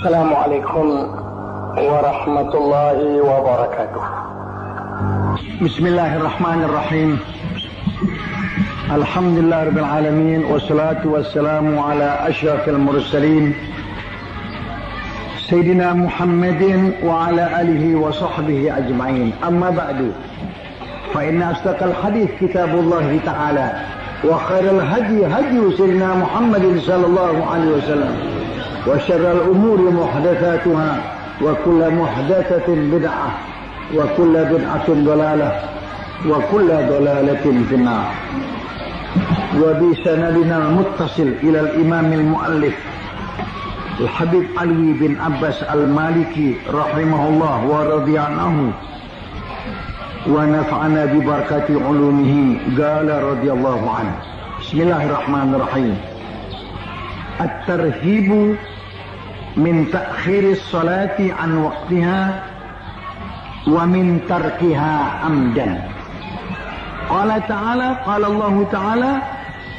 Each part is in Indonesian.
السلام عليكم ورحمة الله وبركاته. بسم الله الرحمن الرحيم. الحمد لله رب العالمين، والصلاة والسلام على أشرف المرسلين سيدنا محمد وعلى آله وصحبه أجمعين. أما بعد، فإن أصدق الحديث كتاب الله تعالى، وخير الهدي هدي سيدنا محمد صلى الله عليه وسلم، وشر الأمور محدثاتها، وكل محدثة بدعة، وكل بدعة ضلالة، وكل ضلالة في النار. وبسندنا المتصل إلى الإمام المؤلف الحبيب علي بن عباس المالكي رحمه الله ورضي عنه ونفعنا ببركة علومه، قال رضي الله عنه: بسم الله الرحمن الرحيم. الترهيب من تأخير الصلاة عن وقتها ومن تركها عمدا. قال تعالى: قال الله تعالى: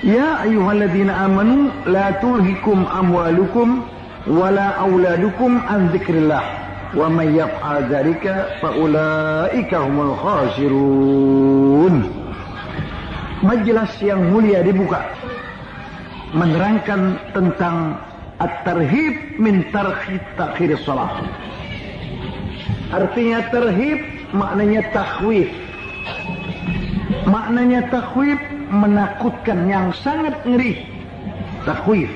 يا أيها الذين آمنوا لا تلهكم أموالكم ولا أولادكم عن ذكر الله ومن يفعل ذلك فأولئك هم الخاسرون. Majelis yang mulia dibuka menerangkan tentang at-tarhib min takhir salat. Artinya tarhib maknanya takhwif. Maknanya takhwif menakutkan yang sangat ngeri. Takhwif.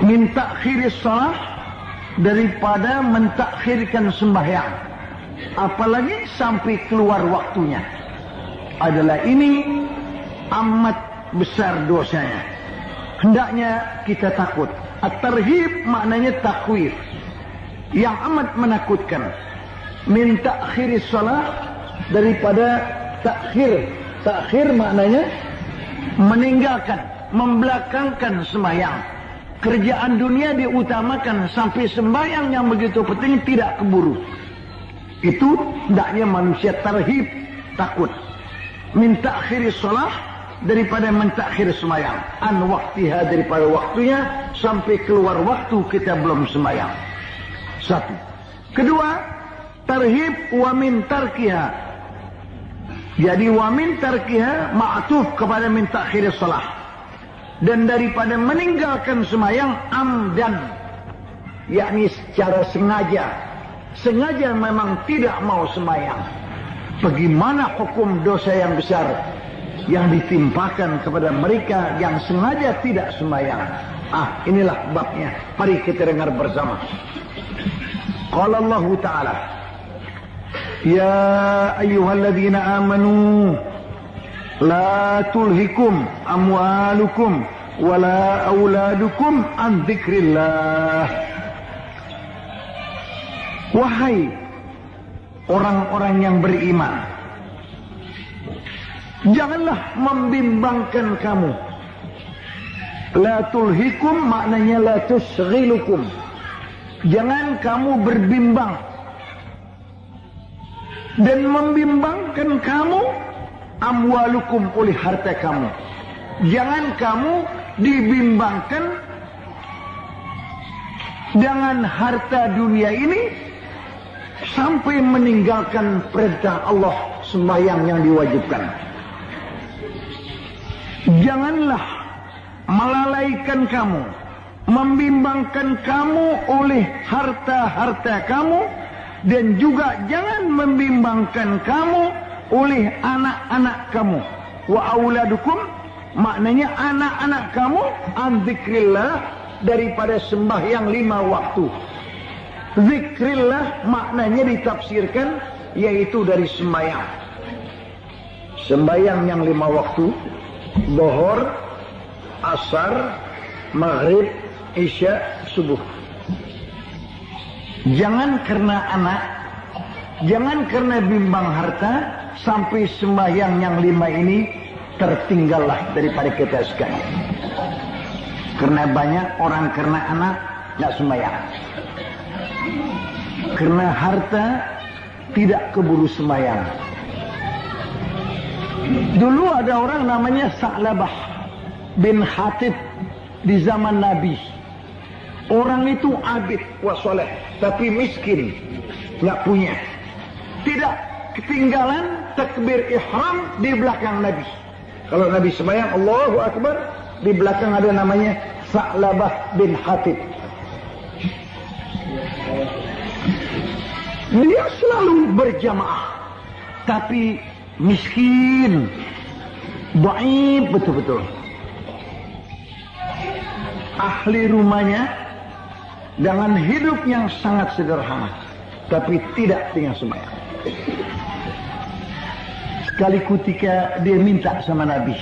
Min takhir salat, daripada mentakhirkan sembahyang, apalagi sampai keluar waktunya. Adalah ini amat besar dosanya. Hendaknya kita takut. At-tarhib maknanya takhwif, yang amat menakutkan. Min ta'khiris salat, daripada takhir. Takhir maknanya meninggalkan, membelakangkan sembahyang. Kerjaan dunia diutamakan sampai sembahyang yang begitu penting tidak keburu. Itu hendaknya manusia tarhib, takut. Min ta'khiris salat, daripada mentakhir sembahyang. An waktiha, daripada waktunya sampai keluar waktu kita belum sembahyang. Satu. Kedua, tarhib wa min tarkiha. Jadi wa min tarkiha ma'tuf kepada min takhir salat. Dan daripada meninggalkan sembahyang amdan, yakni secara sengaja. Sengaja memang tidak mau sembahyang. Bagaimana hukum dosa yang besar yang ditimpakan kepada mereka yang sengaja tidak sembahyang? Inilah babnya. Mari kita dengar bersama. Qala Allah Ta'ala: Ya ayyuhalladzina amanu la tulhikum amwalukum wala auladukum an dzikrillah. Wahai orang-orang yang beriman, janganlah membimbangkan kamu. La tulhikum maknanya la tusghilukum. Jangan kamu berbimbang. Dan membimbangkan kamu amwalukum, oleh harta kamu. Jangan kamu dibimbangkan dengan harta dunia ini sampai meninggalkan perintah Allah, sembahyang yang diwajibkan. Janganlah melalaikan kamu, membimbangkan kamu oleh harta-harta kamu, dan juga jangan membimbangkan kamu oleh anak-anak kamu. Wa auladukum maknanya anak-anak kamu an dzikrillah, daripada sembahyang 5 waktu. Zikrillah maknanya ditafsirkan yaitu dari sembahyang. Sembahyang yang 5 waktu: Zuhur, Asar, Maghrib, Isya, Subuh. Jangan karena anak, jangan karena bimbang harta sampai sembahyang yang 5 ini tertinggallah daripada kita sekalian. Karena banyak orang karena anak tidak sembahyang, karena harta tidak keburu sembahyang. Dulu ada orang namanya Sa'labah bin Hatib di zaman Nabi. Orang itu abid wasoleh, tapi miskin, nggak punya. Tidak ketinggalan takbir ihram di belakang Nabi. Kalau Nabi sembahyang Allahu Akbar, di belakang ada namanya Sa'labah bin Hatib. Dia selalu berjamaah, tapi miskin, dhaif betul-betul. Ahli rumahnya dengan hidup yang sangat sederhana, tapi tidak tinggal sembahyang. Sekali ketika dia minta sama Nabi,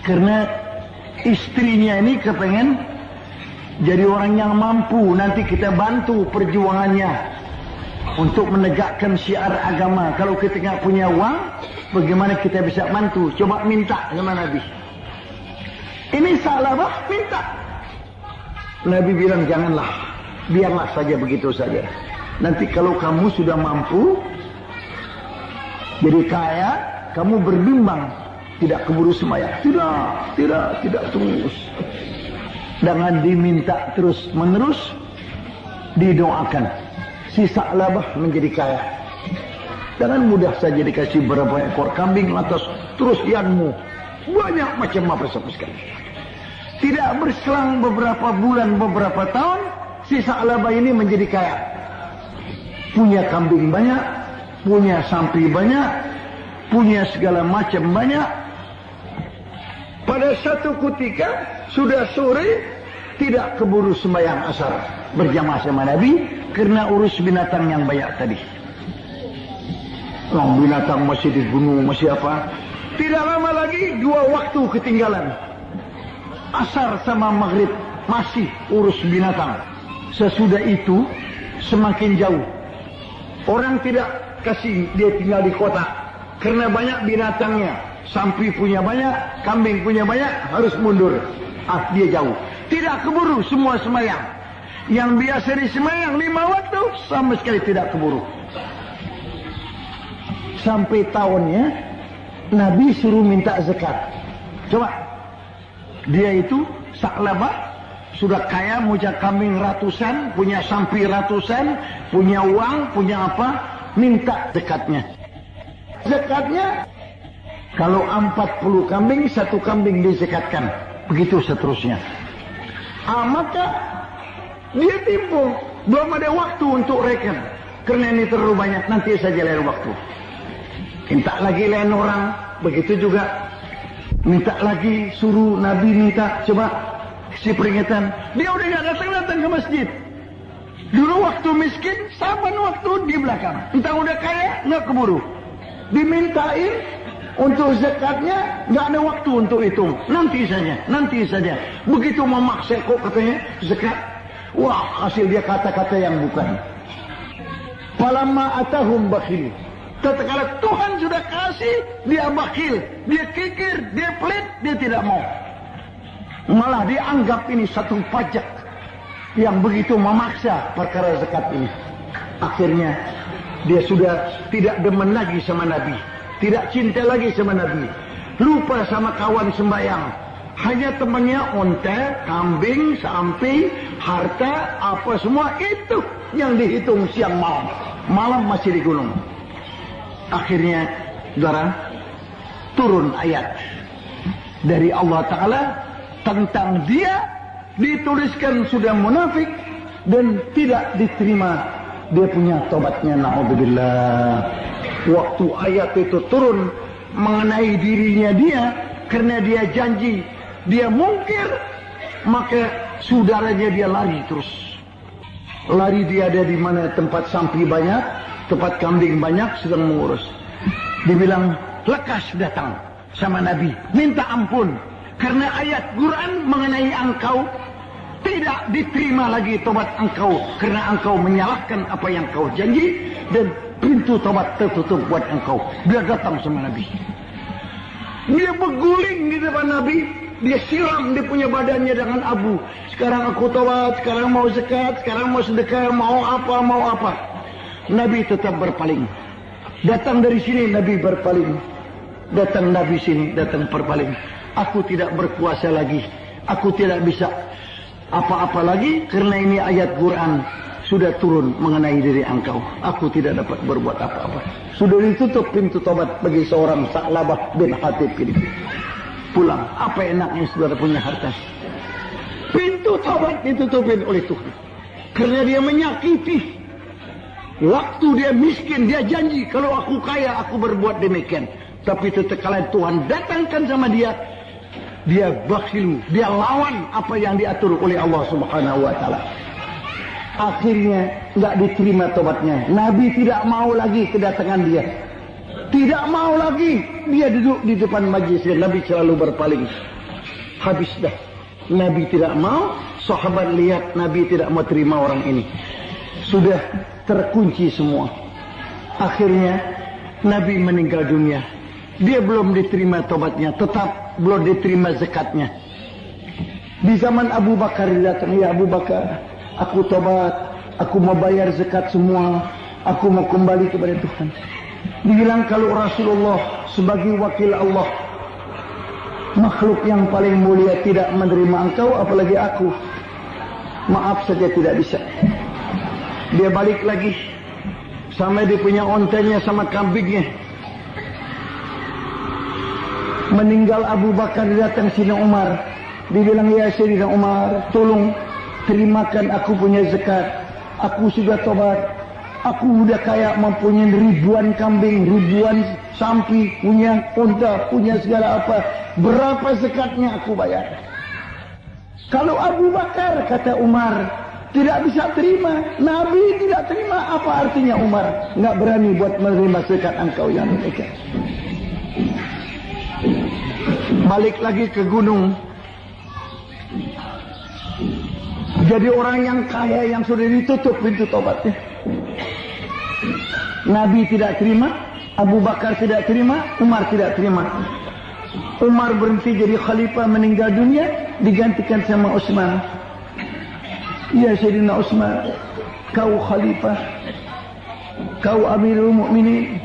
karena istrinya ini kepengen jadi orang yang mampu, nanti kita bantu perjuangannya untuk menegakkan syiar agama. Kalau kita nggak punya uang, bagaimana kita bisa bantu? Coba minta sama Nabi. Ini Sa'labah minta. Nabi bilang, janganlah, biarlah saja begitu saja. Nanti kalau kamu sudah mampu jadi kaya, kamu berbimbang, tidak keburu sembahyang. Tidak terus. Dengan diminta terus menerus, didoakan si Sa'labah menjadi kaya. Dengan mudah saja dikasih berapa ekor kambing, lantas terus ianmu banyak macam apa sekali. Tidak berselang beberapa bulan, beberapa tahun, si Sa'labah ini menjadi kaya. Punya kambing banyak, punya sapi banyak, punya segala macam banyak. Pada satu ketika sudah sore, tidak keburu sembahyang asar berjamaah sama Nabi karena urus binatang yang banyak tadi. Binatang masih di gunung, masih apa? Tidak lama lagi 2 waktu ketinggalan. Asar sama maghrib masih urus binatang. Sesudah itu semakin jauh. Orang tidak kasih dia tinggal di kota karena banyak binatangnya. Sapi punya banyak, kambing punya banyak, harus mundur. Dia jauh. Tidak keburu semua sembahyang. Yang biasa disembahyang 5 waktu sama sekali tidak keburu. Sampai tahunnya Nabi suruh minta zakat. Coba. Dia itu Sa'labah sudah kaya, punya kambing ratusan, punya sapi ratusan, punya uang, punya apa, minta zakatnya. Zakatnya kalau 40 kambing, 1 kambing dizakatkan. Begitu seterusnya. Maka dia timbul, belum ada waktu untuk reken. Karena ini terlalu banyak, nanti saja lain waktu. Minta lagi lain orang, begitu juga. Minta lagi, suruh Nabi minta, coba si peringatan. Dia udah gak datang-datang ke masjid. Dulu waktu miskin, saban waktu di belakang. Entah udah kaya, gak keburu. Dimintain untuk zakatnya, gak ada waktu untuk hitung. Nanti saja. Begitu memaksa kok katanya zakat. Wah, hasil dia kata-kata yang bukan. Falamma atahum bakhil. Tatkala Tuhan sudah kasih, dia bakhil, dia kikir, dia pelit, dia tidak mau. Malah dianggap ini satu pajak yang begitu memaksa perkara zakat ini. Akhirnya dia sudah tidak demen lagi sama Nabi, tidak cinta lagi sama Nabi, lupa sama kawan sembahyang. Hanya temannya onta, kambing, sapi, harta, apa semua itu yang dihitung siang malam. Malam masih di gunung. Akhirnya, saudara, turun ayat dari Allah Ta'ala tentang dia, dituliskan sudah munafik dan tidak diterima dia punya tobatnya. Na'udzubillah. Waktu ayat itu turun mengenai dirinya dia, karena dia janji, dia mungkir, maka saudaranya dia lari terus. Lari dia ada di mana tempat sapi banyak, tempat kambing banyak, sedang mengurus. Dibilang, lekas datang sama Nabi, minta ampun. Karena ayat Quran mengenai engkau tidak diterima lagi tobat engkau. Karena engkau menyalahkan apa yang kau janji, dan pintu tobat tertutup buat engkau. Dia datang sama Nabi. Dia berguling di depan Nabi. Dia siram dia punya badannya dengan abu. Sekarang aku tobat, sekarang mau zakat, sekarang mau sedekah, mau apa. Nabi tetap berpaling. Datang dari sini, Nabi berpaling. Datang Nabi sini, datang berpaling. Aku tidak berkuasa lagi. Aku tidak bisa. Apa-apa lagi karena ini ayat Quran sudah turun mengenai diri engkau. Aku tidak dapat berbuat apa-apa. Sudah ditutup pintu tobat bagi seorang Sa'labah bin Hatib ini. Pulang. Apa enaknya saudara punya harta? Pintu tobat ditutupin oleh Tuhan. Karena dia menyakiti. Waktu dia miskin, dia janji kalau aku kaya aku berbuat demikian. Tapi tatkala Tuhan datangkan sama dia, dia bakhil, dia lawan apa yang diatur oleh Allah Subhanahu wa taala. Akhirnya enggak diterima tobatnya. Nabi tidak mau lagi kedatangan dia. Tidak mau lagi dia duduk di depan majlis. Nabi selalu berpaling. Habis dah. Nabi tidak mau, sahabat lihat Nabi tidak mau terima orang ini. Sudah terkunci semua. Akhirnya Nabi meninggal dunia. Dia belum diterima tobatnya, tetap belum diterima zakatnya. Di zaman Abu Bakar datang, ya Abu Bakar, aku tobat, aku mau bayar zakat semua, aku mau kembali kepada Tuhan. Dibilang kalau Rasulullah sebagai wakil Allah, makhluk yang paling mulia tidak menerima engkau, apalagi aku. Maaf saja tidak bisa. Dia balik lagi sama dia punya ontanya sama kambingnya. Meninggal Abu Bakar datang Sayyidina Umar. Dia bilang, ya Sayyidina Umar, tolong terimakan aku punya zakat. Aku sudah tobat. Aku sudah kaya, mempunyai ribuan kambing, ribuan sapi, punya unta, punya segala apa. Berapa zakatnya aku bayar? Kalau Abu Bakar, kata Umar, tidak bisa terima. Nabi tidak terima. Apa artinya Umar? Nggak berani buat menerima zakat engkau yang demikian. Balik lagi ke gunung. Jadi orang yang kaya yang sudah ditutup pintu tobatnya. Nabi tidak terima, Abu Bakar tidak terima, Umar tidak terima. Umar berhenti jadi khalifah, meninggal dunia, digantikan sama Utsman. Ya Sayyidina Utsman, kau khalifah, kau Amirul Mukminin,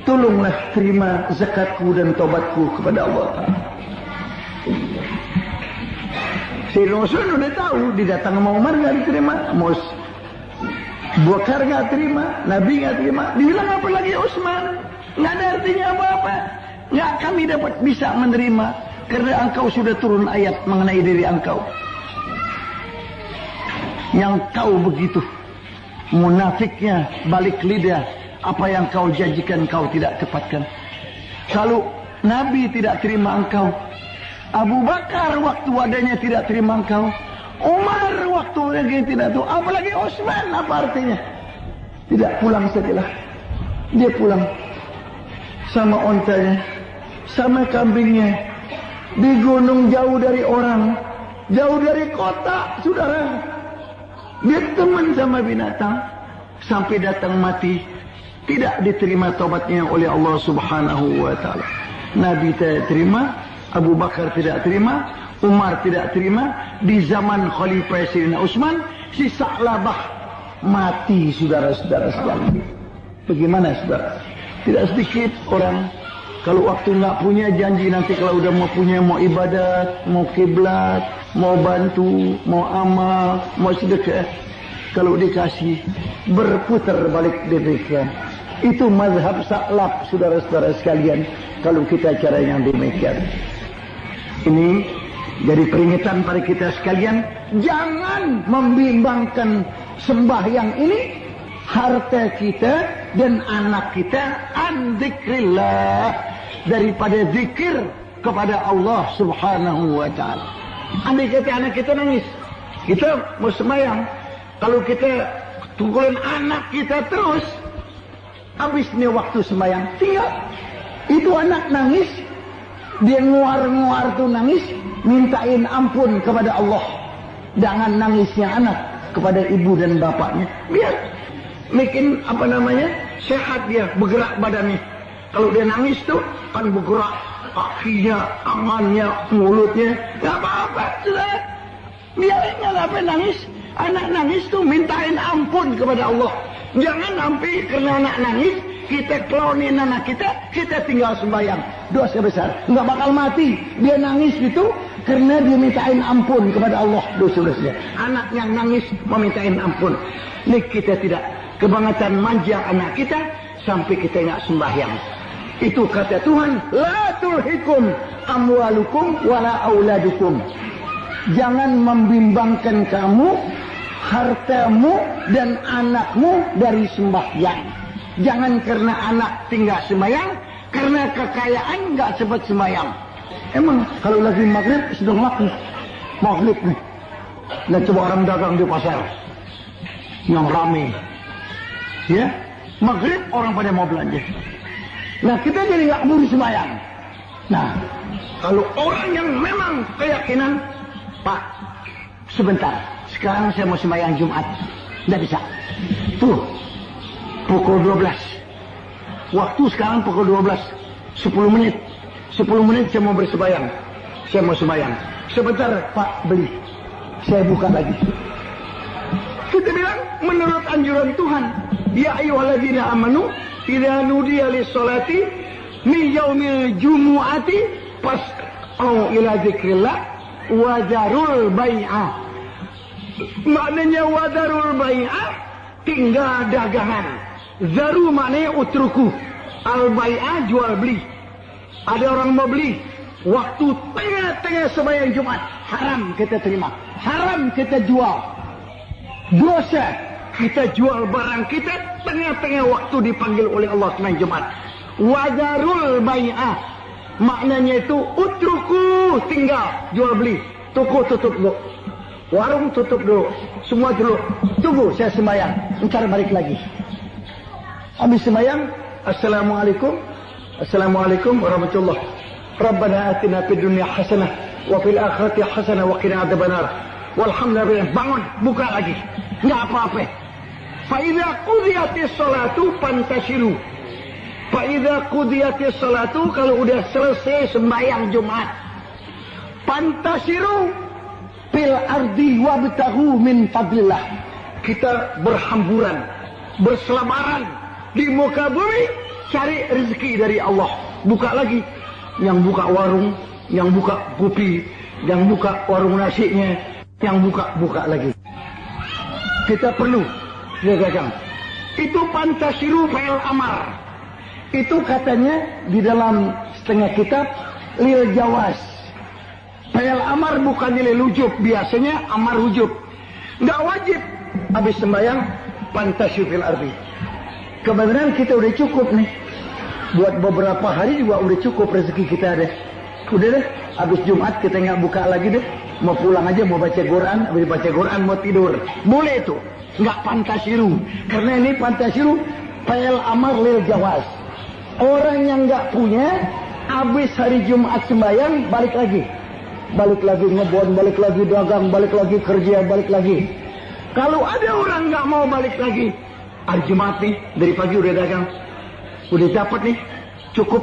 tolonglah terima zakatku dan tobatku kepada Allah Ta'ala. Sayyidina Utsman sudah tahu, didatang sama Umar nggak diterima, Bakar nggak terima, Nabi nggak terima. Dibilang apa lagi Utsman? Nggak ada artinya apa-apa. Nggak kami dapat bisa menerima karena engkau sudah turun ayat mengenai diri engkau. Yang kau begitu munafiknya, balik lidah, apa yang kau janjikan kau tidak tepatkan. Kalau Nabi tidak terima engkau, Abu Bakar waktu adanya tidak terima engkau, Umar waktu lagi tidak tahu, apalagi Utsman, apa artinya? Tidak pulang setelah dia pulang sama ontanya, sama kambingnya, di gunung jauh dari orang, jauh dari kota, saudara. Dia teman sama binatang sampai datang mati, tidak diterima tobatnya oleh Allah Subhanahu wa taala. Nabi tidak terima, Abu Bakar tidak terima, Umar tidak terima. Di zaman Khalifah Sayyidina Utsman, si Sa'labah mati, saudara-saudara sekalian. Bagaimana saudara? Tidak sedikit orang kalau waktu nggak punya janji, nanti kalau udah mau punya, mau ibadat, mau kiblat, mau bantu, mau amal, mau sedekah, kalau dikasih berputar balik demikian. Itu mazhab Sa'lab, saudara-saudara sekalian. Kalau kita cara yang demikian, ini jadi peringatan pada kita sekalian, jangan membimbangkan sembahyang ini, harta kita dan anak kita an dzikrillah, daripada zikir kepada Allah Subhanahu wa taala. Andai kata anak kita nangis, kita mau sembahyang, kalau kita tungguin anak kita terus, habis nih waktu sembahyang, tinggal itu anak nangis, dia nguar-nguar tuh nangis, mintain ampun kepada Allah. Jangan nangisnya anak kepada ibu dan bapaknya. Biar bikin sehat dia, bergerak badannya. Kalau dia nangis tuh kan bergerak kakinya, tangannya, mulutnya, nggak apa-apa, sudah. Biarin nggak apa nangis. Anak nangis tuh mintain ampun kepada Allah. Jangan sampai karena anak nangis kita klonin anak kita tinggal sembahyang. Dosa besar. Nggak bakal mati. Dia nangis gitu, Karena dia mintain ampun kepada Allah dosa-dosanya. Anak yang nangis memintain ampun. Ini kita tidak kebangetan manja anak kita sampai kita nggak sembahyang. Itu kata Tuhan, la tulhikum amwalukum wala auladukum. Jangan membimbangkan kamu, hartamu dan anakmu dari sembahyang. Jangan karena anak tinggal sembahyang, karena kekayaan nggak sempat sembahyang. Emang kalau lagi maghrib sedang laku maghrib nih, dan coba orang dagang di pasar yang rame, ya maghrib orang pada mau belanja. Nah kita jadi nggak mau sembahyang. Nah kalau orang yang memang keyakinan, Pak sebentar, sekarang saya mau sembahyang Jumat, nggak bisa. Tuh pukul 12, waktu sekarang pukul 12, 10 menit. 10 menit saya mau bersembahyang. Saya mau sembahyang. Sebentar Pak beli. Saya buka lagi. Kita bilang menurut anjuran Tuhan, ya ayyuhalladzina amanu idza nudiya lis-salati min yaumil jumu'ati fas'au ila dzikrillah wa dzarul bai'ah. Maknanya wa dzarul bai'ah tinggal dagangan. Zaru maknanya utruku. Al-bai'ah jual beli. Ada orang mau beli, waktu tengah-tengah sembahyang Jumat, haram kita terima, haram kita jual. Dosa kita jual barang kita tengah-tengah waktu dipanggil oleh Allah sembahyang Jumat. Wadarul bai'ah, maknanya itu utruku, tinggal jual beli. Toko tutup dulu, warung tutup dulu, semua dulu. Tunggu saya sembahyang, ntar balik lagi. Habis sembahyang, assalamualaikum. Assalamualaikum warahmatullahi wabarakatuh. Rabbana atina fid dunya hasanah wa fil akhirati hasanah wa qina adzabannar. Walhamdulillah, bangun, buka lagi. Enggak apa-apa. Fa idza qudiyatis salatu fantashiru. Fa idza qudiyatis salatu, kalau udah selesai sembahyang Jumat, fantashiru fil ardi wabtaghu min fadlillah. Kita berhamburan, berselabaran di muka bumi, cari rezeki dari Allah. Buka lagi. Yang buka warung, yang buka kopi, yang buka warung nasinya, yang buka lagi. Kita perlu dagang. Itu pantasiru fa'il amar. Itu katanya di dalam setengah kitab lil jawas. Fa'il amar bukan lil ujub. Biasanya amar ujub. Nggak wajib. Habis sembahyang pantasiru fil ardi. Kebenaran kita udah cukup nih. Buat beberapa hari juga udah cukup rezeki kita deh. Udah deh, habis Jumat kita nggak buka lagi deh. Mau pulang aja, mau baca Quran, habis baca Quran mau tidur. Boleh itu, nggak pantasiru. Karena ini pantasiru fa'il amar lil jawas. Orang yang nggak punya, habis hari Jumat sembahyang balik lagi. Balik lagi ngebon, balik lagi dagang, balik lagi kerja, balik lagi. Kalau ada orang nggak mau balik lagi, hari Jumat nih, dari pagi udah dagang, udah dapat nih, cukup,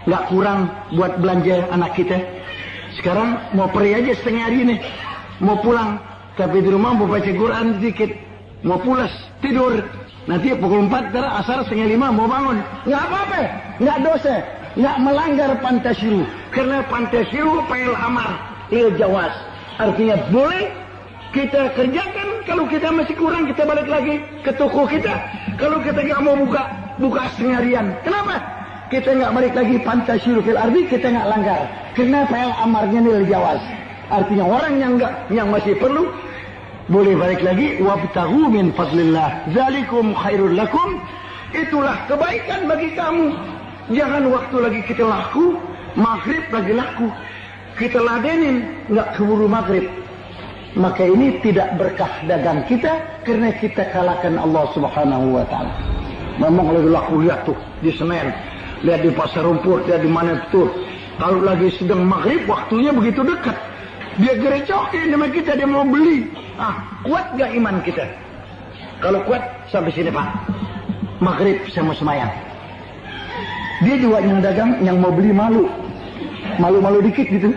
nggak kurang buat belanja anak kita. Sekarang mau pergi aja setengah hari nih, mau pulang, tapi di rumah mau baca Quran sedikit, mau pulas, tidur. Nanti pukul 4, asar setengah 5 mau bangun. Nggak apa-apa, nggak dosa, nggak melanggar pantasiru. Karena pantasiru fa'il amar lil jawas. Artinya boleh kita kerjakan. Kalau kita masih kurang, kita balik lagi ke toko kita. Kalau kita nggak mau buka setengah harian. Kenapa? Kita nggak balik lagi pantasiru fil ardi, kita nggak langgar. Karena fa'il amarnya lil jawas. Artinya orang yang masih perlu boleh balik lagi. Wabtaghu min fadlillah zalikum khairul lakum. Itulah kebaikan bagi kamu. Jangan waktu lagi kita laku, maghrib lagi laku, kita ladenin, nggak keburu maghrib. Maka ini tidak berkah dagang kita, karena kita kalahkan Allah Subhanahu wa ta'ala. Memang lagi laku, lihat tuh di Senen, lihat di Pasar Rumput, lihat di mana betul. Kalau lagi sedang maghrib, waktunya begitu dekat. Dia gerecokin sama kita, dia mau beli. Kuat gak iman kita? Kalau kuat, sampai sini Pak. Maghrib sama semayang. Dia juga yang dagang, yang mau beli malu. Malu-malu dikit gitu.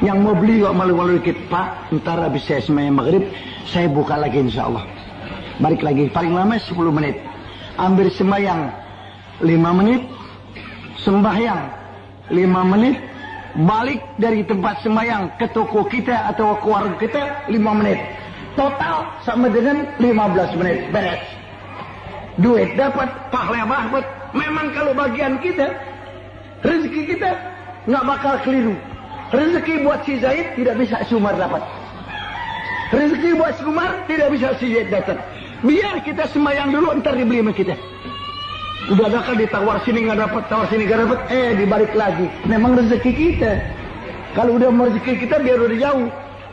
Yang mau beli kok malu-malu dikit. Pak, ntar habis saya semayang maghrib, saya buka lagi insya Allah. Balik lagi, paling lama 10 menit. Ambil semayang 5 menit, sembahyang 5 menit, balik dari tempat sembahyang ke toko kita atau ke warung kita 5 menit. Total sama dengan 15 menit beres. Duit dapat, pahala dapat. Memang kalau bagian kita, rezeki kita nggak bakal keliru. Rezeki buat si Zaid tidak bisa si Umar dapat. Rezeki buat si Umar tidak bisa si Zaid dapat. Biar kita sembahyang dulu, ntar dibeli sama kita. Udah bakal ditawar sini nggak dapat, tawar sini nggak dapat, dibalik lagi. Memang rezeki kita. Kalau udah rezeki kita biar udah jauh.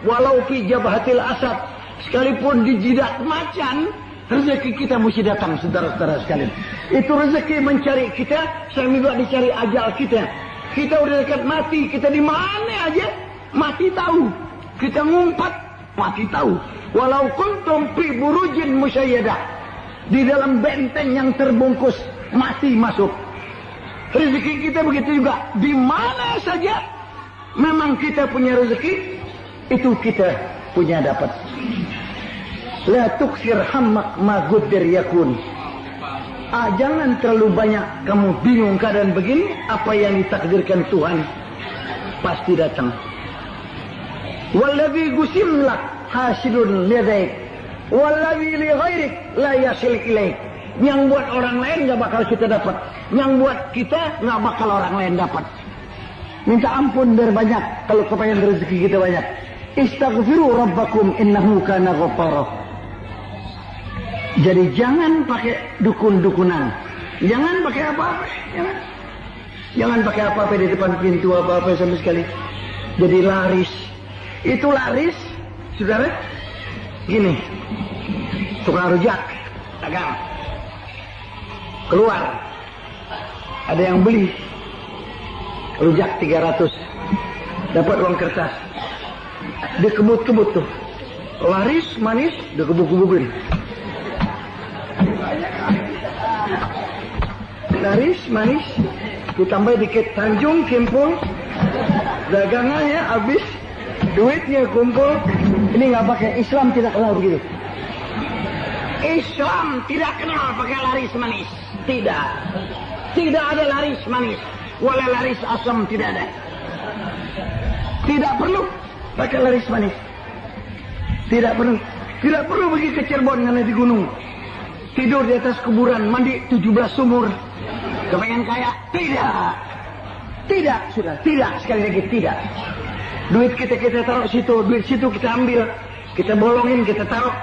Walau fi jabhatil asad, sekalipun di jidat macan, rezeki kita mesti datang, saudara-saudara sekalian. Itu rezeki mencari kita, sambil juga dicari ajal kita. Kita udah dekat mati, kita di mana aja, mati tahu. Kita ngumpat, mati tahu. Walau kuntum fi burujin musyayyadah, di dalam benteng yang terbungkus, mati masuk. Rezeki kita begitu juga. Di mana saja memang kita punya rezeki, itu kita punya dapat. La tuksir hammak ma guddir yakun. Jangan terlalu banyak kamu bingung keadaan begini. Apa yang ditakdirkan Tuhan pasti datang. Walladzi gusim lak hasilun lidaik, walladzi li ghairik la yasil ilaik. Yang buat orang lain nggak bakal kita dapat, yang buat kita nggak bakal orang lain dapat. Minta ampun biar banyak. Kalau kepengen rezeki kita banyak, istaghfiru rabbakum innahu kana ghaffara. Jadi jangan pakai dukun-dukunan, jangan pakai apa-apa, jangan pakai apa-apa di depan pintu, apa-apa sama sekali. Jadi laris, itu laris, saudara. Gini, tukang rujak, dagang. Keluar, ada yang beli rujak 300, dapat uang kertas, dia kebut-kebut tuh, laris manis, dia kebut-kebutin, laris manis, ditambah dikit Tanjung Kimpul, dagangannya habis, duitnya kumpul. Ini nggak pakai, Islam tidak kenal begitu. Islam tidak kenal pakai laris manis. Tidak. Tidak ada laris manis. Wala laris asam, tidak ada. Tidak perlu pakai laris manis. Tidak perlu. Tidak perlu pergi ke Cirebon karena di gunung. Tidur di atas kuburan, mandi 17 sumur. Kepengen kaya? Tidak. Tidak, sudah. Tidak, sekali lagi tidak. Duit kita taruh situ, duit situ kita ambil. Kita bolongin, kita taruh.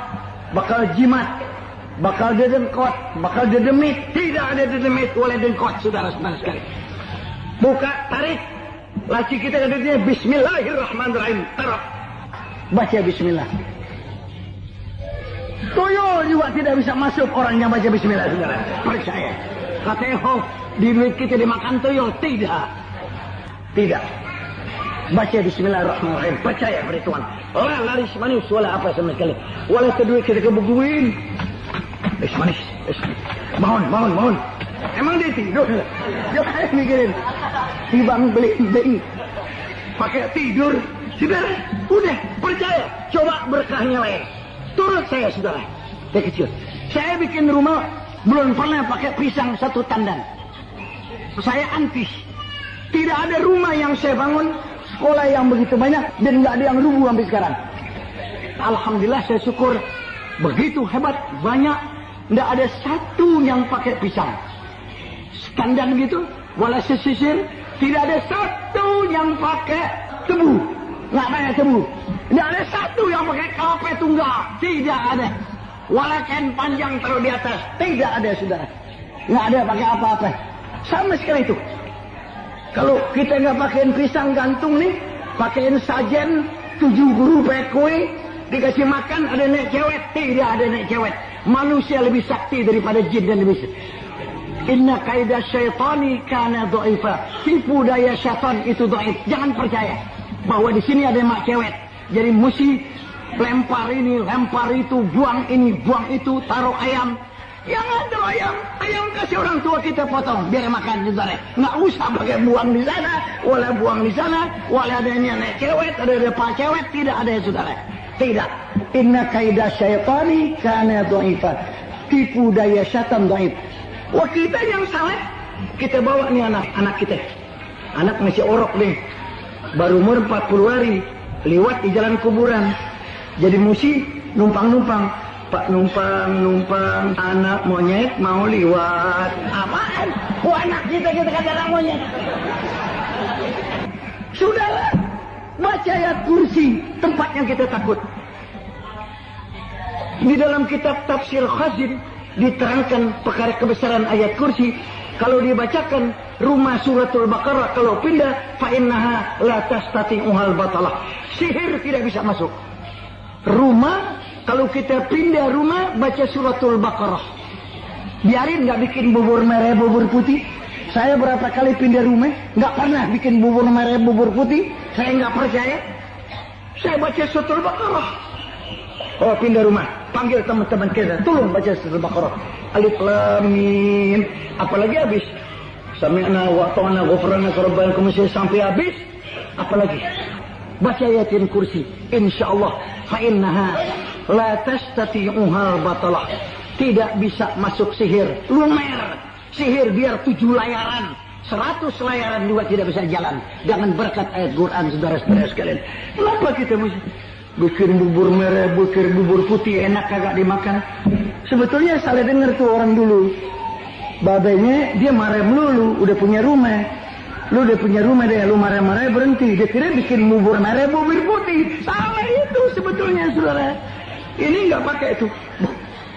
Bakal jimat. Bakal dedengkot, bakal dedemit. Tidak ada dedemit oleh dengkot, saudara-saudara sekali. Buka, tarik. Laci kita kadang-kadang Bismillahirrahmanirrahim. Taruh. Baca Bismillah. Tuyul juga tidak bisa masuk orang yang baca Bismillah, saudara. Percaya. Katanya, di duit kita dimakan tuyul. Tidak. Tidak. Baca Bismillahirrahmanirrahim. Percaya pada Tuhan. Orang laris manis, wala apa sama sekali. Wala duit kita kebukuin. Manis. Mohon. Emang dia tidur? Dia kayak mikirin. Tibang beli. Pakai tidur. Sudah, udah, percaya. Coba berkahnya lain. Turut saya, saudara. Saya kecil. Saya bikin rumah, belum pernah pakai pisang 1 tandan. Saya anti. Tidak ada rumah yang saya bangun, sekolah yang begitu banyak, dan nggak ada yang rubuh sampai sekarang. Alhamdulillah, saya syukur. Begitu hebat, banyak. Tidak ada satu yang pakai pisang. Standar gitu, wala sisir. Tidak ada satu yang pakai tebu. Nggak pakai tebu. Tidak ada satu yang pakai kelapa tunggal. Tidak ada. Wala kain panjang taruh di atas. Tidak ada, saudara. Nggak ada pakai apa-apa. Sama sekali itu. Kalau kita nggak pakaiin pisang gantung nih, pakaiin sajen, 7 guru pakai kue, dikasih makan, ada naik cewek. Tidak ada naik cewek. Manusia lebih sakti daripada jin dan iblis. Inna kaidah syaitani kana dha'ifa. Tipu daya syaitan itu dhaif. Jangan percaya bahwa di sini ada mak cewek. Jadi mesti lempar ini, lempar itu, buang ini, buang itu, taruh ayam. Yang ada ayam kasih orang tua kita potong biar makan, saudara. Nggak usah pakai buang di sana, wala buang di sana, wala ada naik cewek, ada pak cewek, tidak ada, saudara. Tidak. Inna kaidah syaitani kana dha'ifa. Tipu daya syaitan dhaif. Wah, kita yang salah, kita bawa nih anak kita. Anak masih orok nih. baru umur 40 hari, lewat di jalan kuburan. Jadi mesti numpang-numpang. Pak numpang, anak monyet mau lewat. Apaan? Anak kita kata anak monyet. Sudahlah, baca ayat kursi, tempat yang kita takut. Di dalam kitab tafsir Khazin diterangkan perkara kebesaran ayat kursi. Kalau dibacakan rumah suratul Baqarah, kalau pindah fa innaha la tastati'uhal batalah. Sihir tidak bisa masuk. Rumah, kalau kita pindah rumah baca suratul Baqarah. Biarin nggak bikin bubur merah, bubur putih. Saya berapa kali pindah rumah nggak pernah bikin bubur merah, bubur putih. Saya nggak percaya. Saya baca suratul Baqarah. Oh, pindah rumah, panggil teman-teman kita, tolong baca suratul Baqarah. Alif Lam Mim. Apalagi habis. Sami'na wa ta'ana ghufranaka rabbana sampai habis. Apalagi? Baca ayatin kursi. Insyaallah fa innaha la tastati'uhal batalah. Tidak bisa masuk sihir. Lumer. Sihir biar 7 layaran. 100 layaran juga tidak bisa jalan. Jangan berkat ayat Quran, saudara-saudara sekalian. Kenapa kita mesti bikin bubur merah, bikin bubur putih, enak kagak dimakan? Sebetulnya salah dengar tuh orang dulu. Babenya dia marah melulu, udah punya rumah. Lu udah punya rumah deh, lu marah-marah berhenti. Dia kira bikin bubur merah, bubur putih. Salah itu sebetulnya, saudara. Ini nggak pakai itu.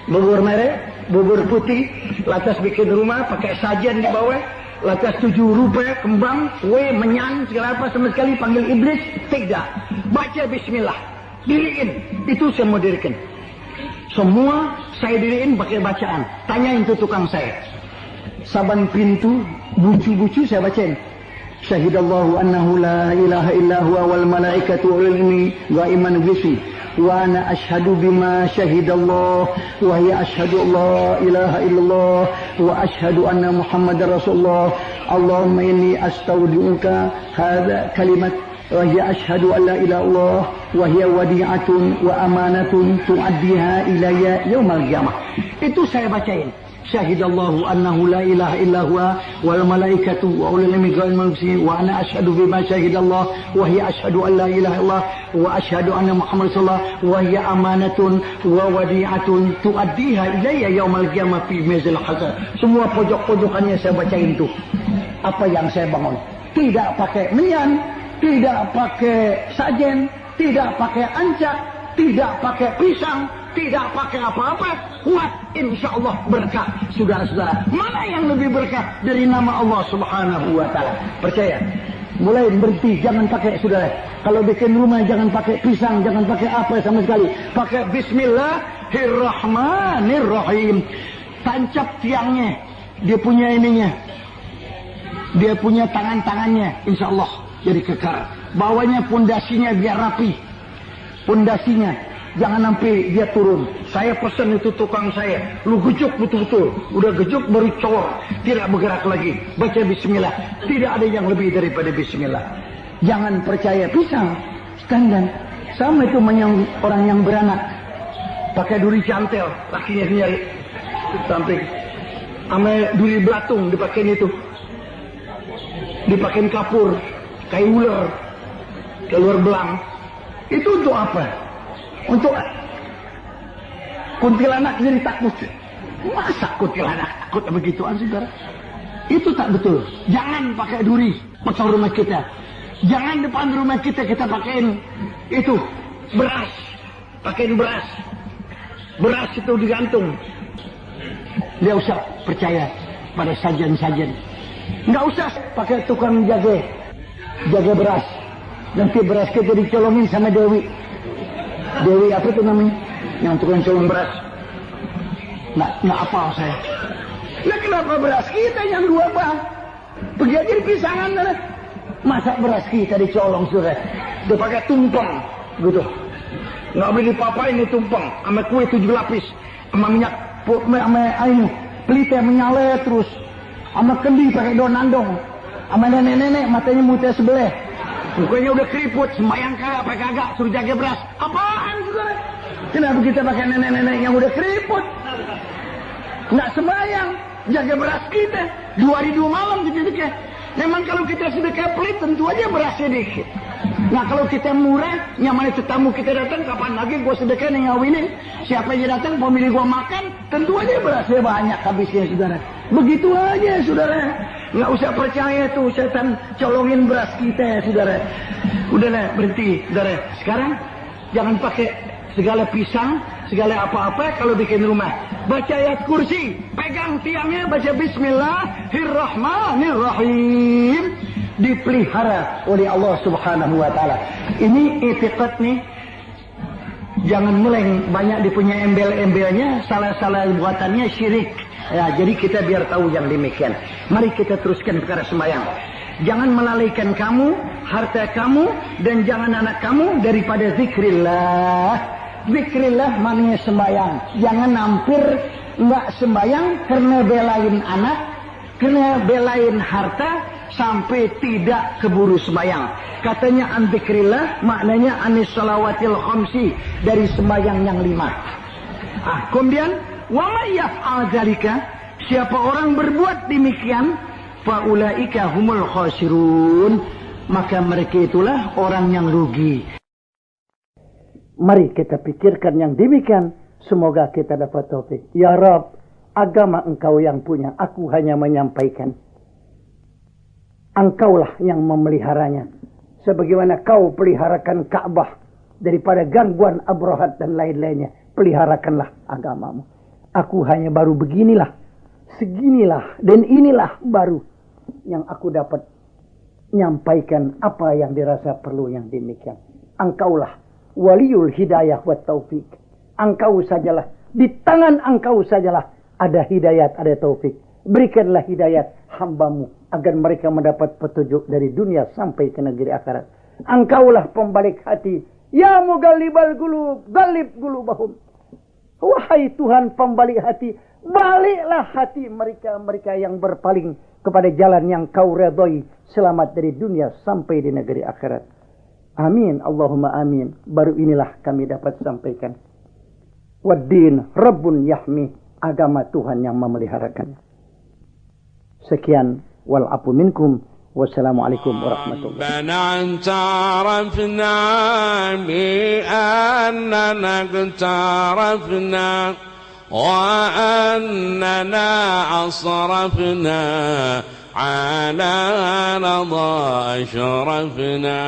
Bubur merah, bubur putih. Lantas bikin rumah, pakai sajian di bawah. Lantas 7 rupa, kembang, kue, menyan, segala apa sama sekali panggil iblis. Tidak. Baca bismillah. Diriin. Itu saya mau dirikan. Semua saya diriin pakai bacaan. Tanyain tuh tukang saya. Saban pintu, bucu-bucu saya bacain. Syahidallahu annahu la ilaha illa huwa wal malaikatu ulul ilmi qaiman bihi wa ana asyhadu bima syahidallah wa hiya asyhadu la ilaha illallah wa asyhadu anna muhammadar rasulullah. Allahumma inni astaudi'uka hadza kalimat wa hiya asyhadu an la ilaha illallah wa hiya wadi'atun wa amanatun tu'addiha ilayya yaumal qiyamah. Itu saya bacain. Syahidallahu annahu la ilaha illa huwa wal malaikatu wa ulul ilmi qaiman bihi wa ana asyhadu bima syahidallah wa hiya asyhadu an la ilaha illallah wa asyhadu anna muhammadar rasulullah wa hiya amanatun wa wadi'atun tu'addiha ilayya yaumal qiyamah fi mizil hasan. Semua pojok-pojokannya saya bacain tuh. Apa yang saya bangun. Tidak pakai menyan, tidak pakai sajen, tidak pakai ancak, tidak pakai pisang, tidak pakai apa-apa. Kuat, insya Allah berkah. Saudara-saudara, mana yang lebih berkah dari nama Allah Subhanahu wa Ta'ala? Percaya. Mulai berhenti, jangan pakai, saudara. Kalau bikin rumah jangan pakai pisang, jangan pakai apa sama sekali. Pakai Bismillahirrahmanirrahim. Tancap tiangnya, dia punya ininya, dia punya tangan-tangannya, insya Allah jadi kekar. Bawahnya pondasinya biar rapi, pondasinya jangan sampai dia turun. Saya pesan itu tukang saya, lu gejuk betul-betul. Udah gejuk baru cor, tidak bergerak lagi. Baca bismillah. Tidak ada yang lebih daripada bismillah. Jangan percaya pisang, standar. Sama itu orang yang beranak. Pakai duri cantel, lakinya nyari. Sampai sama duri belatung dipakein itu. Dipakein kapur, kayak ular, keluar belang. Itu untuk apa? Untuk kuntilanak jadi takut. Masa kuntilanak takut begituan, saudara? Itu tak betul. Jangan pakai duri pasang rumah kita. Jangan depan rumah kita pakaiin itu beras. Pakaiin beras. Beras itu digantung. Dia usah percaya pada sajian-sajian. Nggak usah pakai tukang jaga beras. Nanti beras kita dicolongin sama Dewi apa itu namanya? Yang tukang colong beras. Nggak apa saya. Nah kenapa beras kita yang 2 bang? Pergi aja di pisangan sana. Masa beras kita dicolong sudah? Dia pakai tumpeng gitu. Nggak boleh dipapain ini tumpeng. Sama kue 7 lapis. Sama minyak, sama air pelita menyala terus. Sama kendi pakai daun nandong. Sama nenek-nenek matanya mutih sebelah. Mukanya udah keriput, sembayang kagak, pakai kagak, suruh jaga beras. Apaan saudara? Kenapa kita pakai nenek-nenek yang udah keriput? Nggak sembayang, jaga beras kita. 2 hari 2 malam gitu. Memang kalau kita sedekah pelit tentu aja beras sedikit. Nah kalau kita murah, nyaman tetamu kita datang, kapan lagi gua sedekah nih ngawinin? Siapa yang datang, pemilik gua makan, tentu aja berasnya banyak habisnya saudara. Begitu aja saudara. Nggak usah percaya tuh setan colongin beras kita ya saudara. Udahlah berhenti saudara. Sekarang jangan pakai segala pisang, segala apa-apa kalau bikin rumah. Baca ayat kursi, pegang tiangnya, baca Bismillahirrahmanirrahim. Dipelihara oleh Allah Subhanahu wa taala. Ini i'tiqad nih. Jangan meleng, banyak dipunya embel-embelnya, salah-salah buatannya syirik. Ya, jadi kita biar tahu yang demikian. Mari kita teruskan perkara sembahyang. Jangan melalaikan kamu, harta kamu, dan jangan anak kamu daripada zikrillah. Zikrillah maknanya sembahyang. Jangan hampir enggak sembahyang karena belain anak, karena belain harta, sampai tidak keburu sembahyang. Katanya an zikrillah maknanya anis salawatil khamsi, dari sembahyang yang 5. Kemudian wa may yaf'al dzalika, siapa orang berbuat demikian, faulaika humul khasirun, maka mereka itulah orang yang rugi. Mari kita pikirkan yang demikian, semoga kita dapat taufik. Ya Rabb, agama Engkau yang punya, aku hanya menyampaikan. Engkaulah yang memeliharanya. Sebagaimana kau peliharakan Ka'bah daripada gangguan Abrahat dan lain-lainnya. Peliharakanlah agamamu. Aku hanya baru beginilah, seginilah, dan inilah baru yang aku dapat menyampaikan apa yang dirasa perlu yang demikian. Engkaulah waliyul hidayah wa taufik. Engkau sajalah, di tangan engkau sajalah ada hidayat, ada taufik. Berikanlah hidayat hambamu agar mereka mendapat petunjuk dari dunia sampai ke negeri akhirat. Engkaulah pembalik hati. Ya mugallibal qulub, ghalib qulubahum. Wahai Tuhan pembalik hati, baliklah hati mereka yang berpaling kepada jalan yang kau redai, selamat dari dunia sampai di negeri akhirat. Amin, Allahumma amin. Baru inilah kami dapat sampaikan. Waddin Rabbun yahmi, agama Tuhan yang memeliharakannya. Sekian, wal afu minkum. Wassalamualaikum warahmatullahi wabarakatuh. اعترفنا بأننا اقترفنا وأننا أصرفنا على رضا أشرفنا